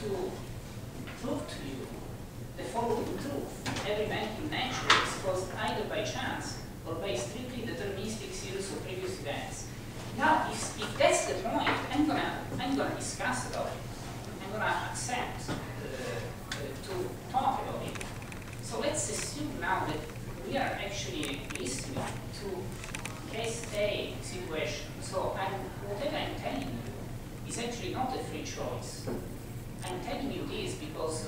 to prove to you the following truth: every event in nature is caused either by chance or by a strictly deterministic series of previous events. Now, if that's the point, I'm gonna discuss about it. I'm gonna accept to talk about it. So let's assume now that we are actually listening to case A situation. So whatever I'm telling you is actually not a free choice. I'm telling you this because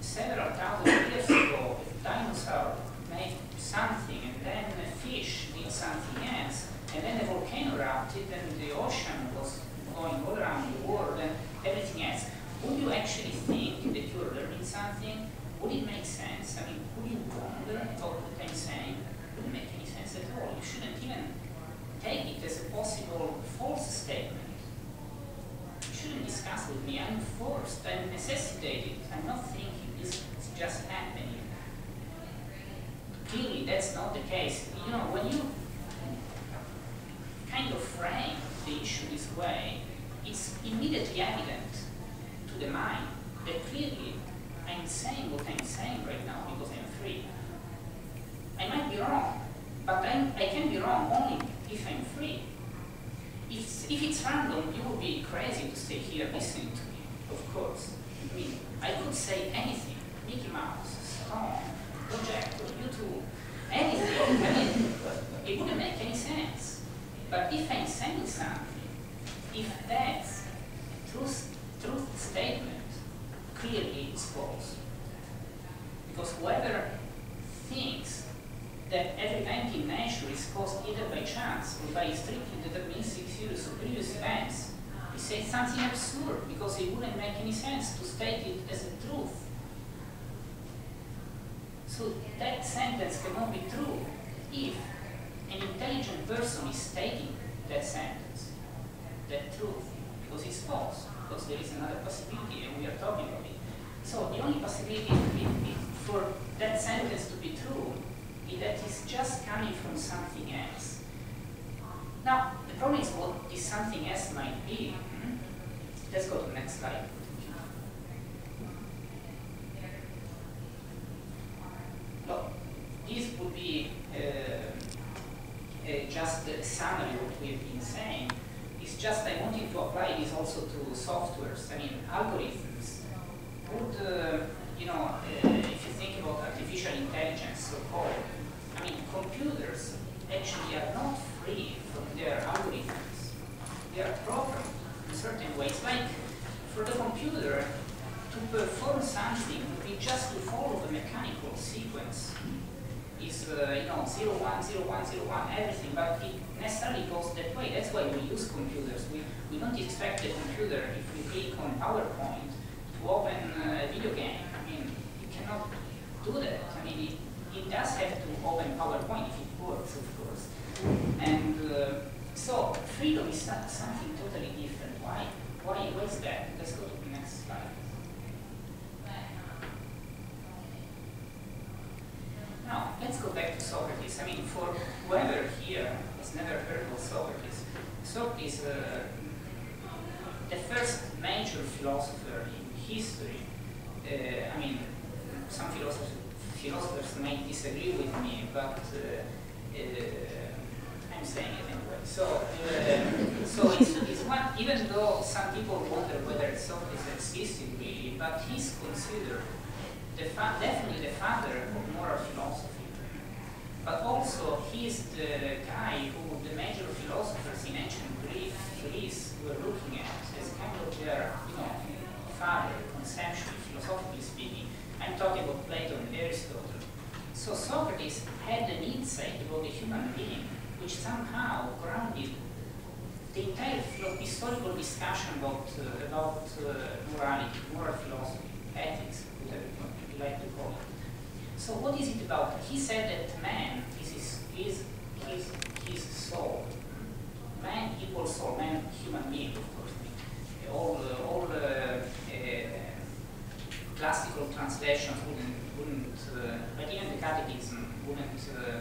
several thousand years ago, a dinosaur made something, and then a fish did something else, and then a volcano erupted, and the ocean was going all around the world, and everything else. Would you actually think that you're learning something? Would it make sense? I mean, would you wonder about what I'm saying? It wouldn't make any sense at all. You shouldn't even take it as a possible false statement. You shouldn't discuss with me. I'm forced, I'm necessitated. I'm not thinking. This is just happening. Clearly, that's not the case. You know, when you kind of frame the issue this way, it's immediately evident to the mind that clearly I'm saying what I'm saying right now because I'm free. I might be wrong, but I can be wrong only if I'm free. If it's random, you would be crazy to stay here listening to me, of course. I mean, I could say anything: Mickey Mouse, Stone, projector, YouTube, anything. I mean, it wouldn't make any sense. But if I'm saying something, if that's truth statement, clearly it's false. Because whoever thinks that every event in nature is caused either by chance or by a strictly deterministic series of previous events, he says something absurd because it wouldn't make any sense to state it as a truth. So that sentence cannot be true if an intelligent person is stating that sentence, that truth, because it's false, because there is another possibility and we are talking about it. So the only possibility for that sentence to be true is that it's just coming from something else. Now, the problem is what this something else might be. Let's go to the next slide. Well, this would be just a summary of what we've been saying. It's just I wanted to apply this also to softwares. I mean, algorithms would, if you think about artificial intelligence, so-called, I mean, computers actually are not free from their algorithms. They are programmed in certain ways. Like, for the computer to perform something would be just to follow the mechanical sequence. Is 0, 1, 0, 1, 0, 1, everything, but it necessarily goes that way. That's why we use computers. We don't expect the computer, if we click on PowerPoint, to open a video game. I mean, you cannot do that. I mean, it does have to open PowerPoint if it works, of course. And so freedom is something totally different. Why is that? Let's go to the next slide. Now, let's go back to Socrates. I mean, for whoever here has never heard of Socrates, Socrates, the first major philosopher in history. I mean, some philosophers may disagree with me, but I'm saying it anyway. So, it's one, even though some people wonder whether Socrates existed really, but he's considered definitely the father of moral philosophy. But also, he's the guy who the major philosophers in ancient Greece were looking at as kind of their, father, conceptually, philosophically speaking. I'm talking about Plato and Aristotle. So Socrates had an insight about the human being, which somehow grounded the entire historical discussion about morality, moral philosophy, ethics, whatever you like to call it. So what is it about? He said that man is his soul. Man equals soul, man human being, of course. All classical translations wouldn't but even the catechism wouldn't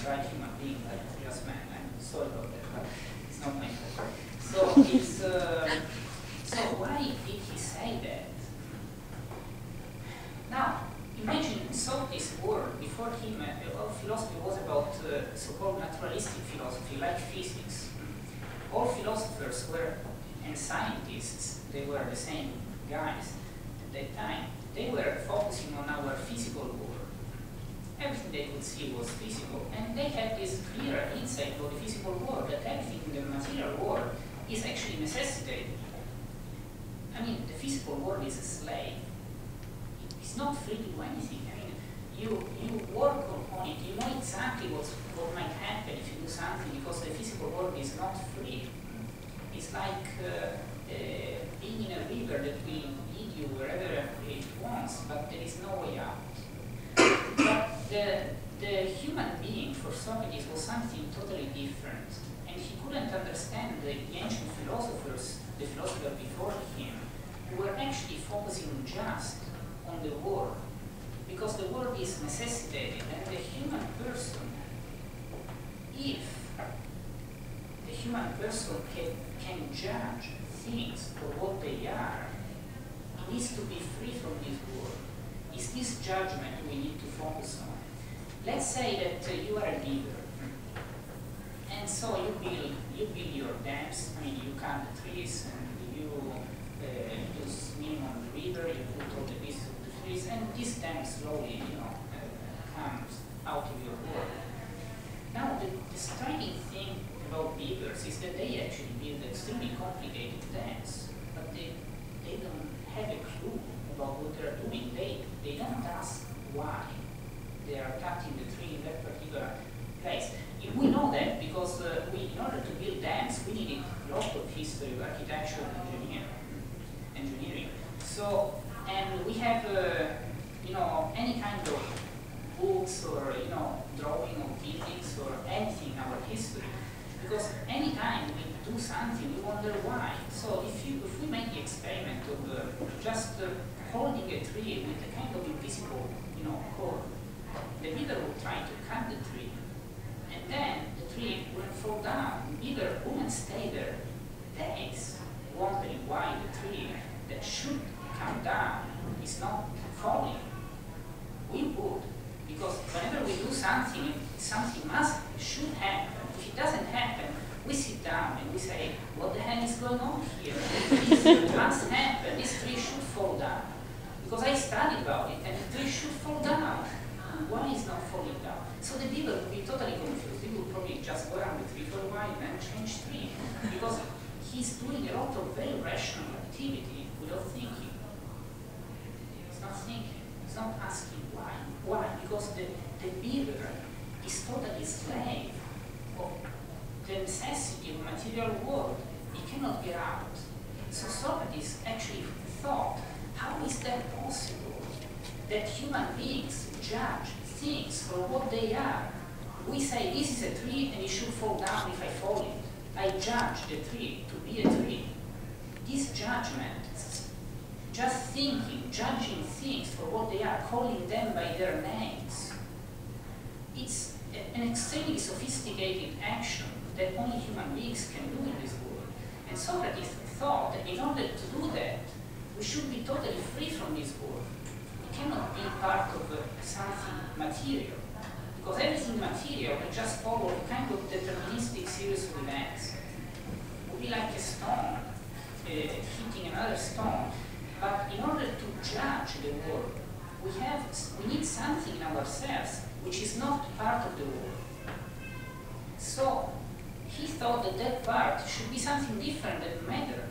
write human being like just man. I'm sorry about that, but it's not my fault. So it's so why did he say that? world, before him, all philosophy was about so-called naturalistic philosophy, like physics. All philosophers were, and scientists, they were the same guys at that time, they were focusing on our physical world. Everything they could see was physical, and they had this clear insight of the physical world, that everything in the material world is actually necessitated. I mean, the physical world is a slave. It's not free to do anything. I mean, you work on it, you know exactly what might happen if you do something, because the physical world is not free. It's like being in a river that will lead you wherever it wants, but there is no way out. But the human being for Socrates was something totally different, and he couldn't understand the ancient philosophers, the philosopher before him, who were actually focusing just on the world, because the world is necessitated, and the human person, if the human person can judge things for what they are, he needs to be free from this world. It's this judgment we need to focus on. Let's say that you are a leader, and so you build your dams. I mean, you cut the trees, and you do swimming on the river. You put all the pieces of the trees, and this dam slowly, comes out of your world. Now, the striking thing about builders is that they actually build extremely complicated dams, but they don't have a clue about what they're doing. They don't ask why they are cutting the tree in that particular place. We know that because in order to build dams, we needed a lot of history of architecture and engineering. So, and we have any kind of books or drawing of buildings or anything in our history. Because any time we do something, we wonder why. So if we make the experiment of just holding a tree with a kind of invisible cord, the beaver would try to cut the tree, and then the tree will fall down. The beaver wouldn't stay there days wondering why the tree that should come down is not falling. We would, because whenever we do something, something should happen. If it doesn't happen, we sit down and we say, what the hell is going on here? This must happen. This tree should fall down. Because I studied about it, and the tree should fall down. Why is not falling down? So the beaver would be totally confused. He would probably just go around the tree for a while and then change tree. Because he's doing a lot of very rational activity without thinking. He's not thinking. He's not asking why. Why? Because the beaver is totally slave of the necessity of material world. He cannot get out. So Socrates actually thought, how is that possible? That human beings judge things for what they are. We say this is a tree and it should fall down if I fall it. I judge the tree to be a tree. This judgment, just thinking, judging things for what they are, calling them by their names, it's an extremely sophisticated action that only human beings can do in this world. And Socrates thought that in order to do that, we should be totally free from this world. We cannot be part of something material, because everything material will just follow a kind of deterministic series of events. It would be like a stone hitting another stone. But in order to judge the world, we need something in ourselves which is not part of the world. So he thought that that part should be something different than matter.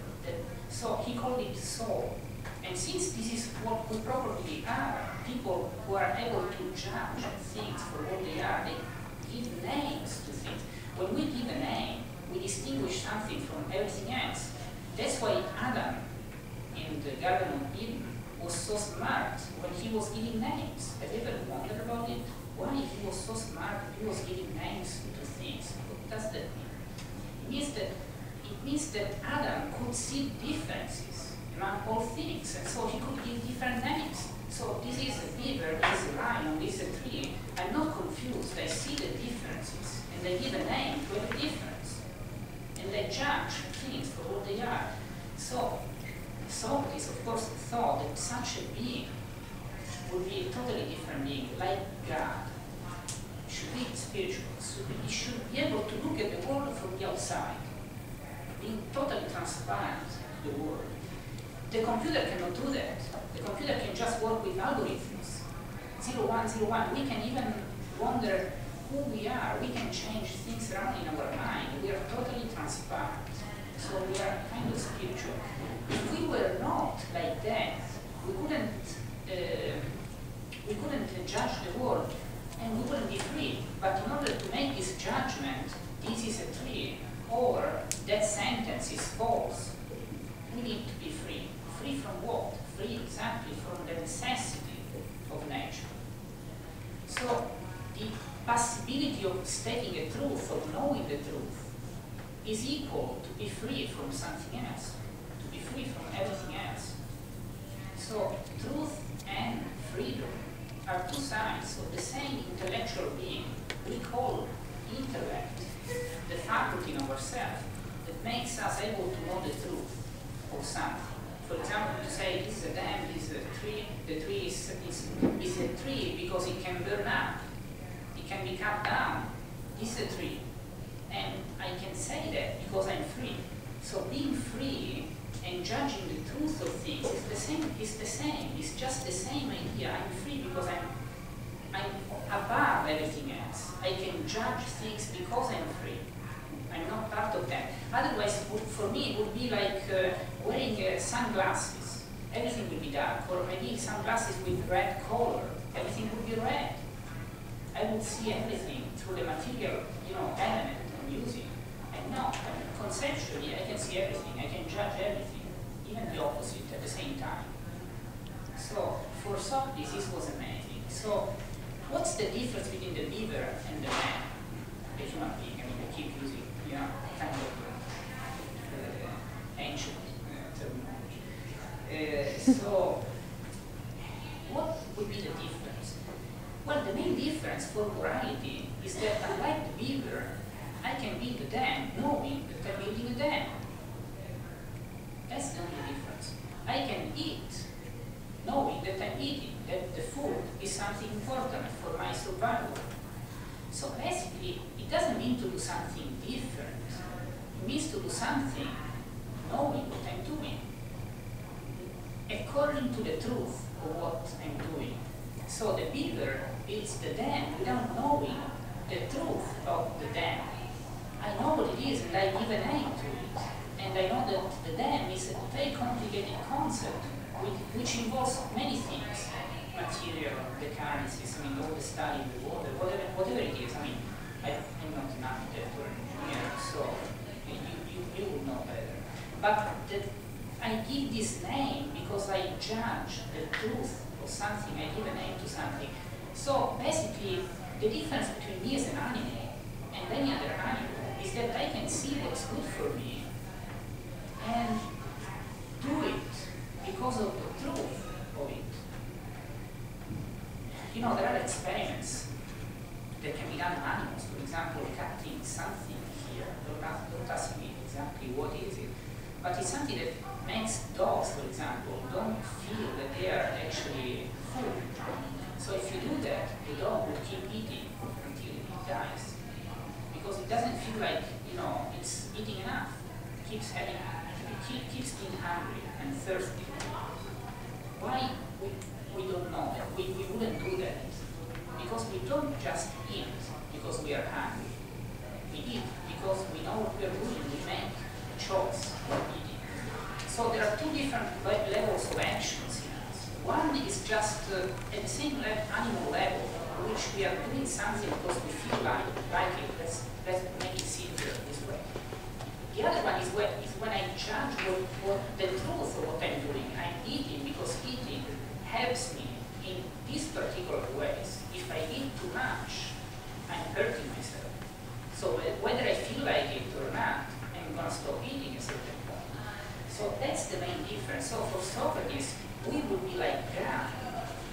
So he called it soul. And since this is what we probably are, people who are able to judge things for what they are, they give names to things. When we give a name, we distinguish something from everything else. That's why Adam in the Garden of Eden was so smart when he was giving names. Have you ever wondered about it? Why he was so smart when he was giving names to things? What does that mean? It means that Adam could see differences among all things, and so he could give different names. So this is a beaver, this is a lion, this is a tree. I'm not confused. I see the differences, and I give a name to every difference. And I judge things for what they are. So Socrates, of course, thought that such a being would be a totally different being, like God. It should be spiritual. It should be able to look at the world from the outside, being totally transparent to the world. The computer cannot do that. The computer can just work with algorithms. 0, 1, 0, 1. We can even wonder who we are. We can change things around in our mind. We are totally transparent. So we are kind of spiritual. If we were not like that, we couldn't judge the world, and we wouldn't be free. But in order to make this judgment, this is a tree, or that sentence is false, we need to be free. Free from what? Free exactly from the necessity of nature. So the possibility of stating a truth, of knowing the truth, is equal to be free from something else, to be free from everything else. So truth and freedom are two sides of the same intellectual being. We call intellect the faculty in ourselves that makes us able to know the truth of something. For example, to say this is a dam, this is a tree, the tree is a tree because it can burn up, it can be cut down, it's a tree. And I can say that because I'm free. So being free and judging the truth of things is the same, it's just the same idea. I'm free because I'm above everything else. I can judge things because I'm free. I'm not part of them. Otherwise, for me, it would be like wearing sunglasses. Everything would be dark. Or maybe sunglasses with red color. Everything would be red. I would see everything through the material, element I'm using. And now, conceptually, I can see everything. I can judge everything, even the opposite at the same time. So, for Socrates, this was amazing. So, what's the difference between the beaver and the man? The human being. I mean, I keep using, kind of ancient terminology. So, what would be the difference? Well, the main difference for morality is that unlike the beaver, I can build a dam knowing that I'm building a dam. That's the only difference. I can eat knowing that I'm eating, that the food is something important for my survival. So basically, it doesn't mean to do something different. It means to do something knowing what I'm doing, according to the truth of what I'm doing. So the beaver builds the dam without knowing the truth of the dam. I know what it is and I give a name to it. And I know that the dam is a very complicated concept which involves many things. Material, the currencies, all the study of the water, whatever it is. I'm not an architect or an engineer, so you would know better. But I give this name because I judge the truth of something, I give a name to something. So basically, the difference between me as an animal and any other animal is that I can see what's good for me and do it because of the truth of it. There are experiments that can be done on animals. For example, cutting something here. Don't ask me exactly what is it. But it's something that makes dogs, for example, don't feel that they are actually full. So if you do that, the dog will keep eating until it dies. Because it doesn't feel like, it's eating enough. It keeps being hungry and thirsty. Why? We don't know that. We wouldn't do that. Because we don't just eat because we are hungry. We eat because we know what we are doing. We make a choice of eating. So there are two different levels of actions in us. One is just at the same animal level, which we are doing something because we feel like it. Let's make it simpler this way. The other one is when I judge what the truth of what I'm doing. I'm eating because eating helps me in these particular ways. If I eat too much, I'm hurting myself. So whether I feel like it or not, I'm going to stop eating at a certain point. So that's the main difference. So for Socrates, we would be like God,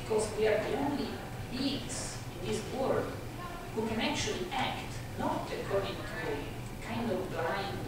because we are the only beings in this world who can actually act, not according to kind of blind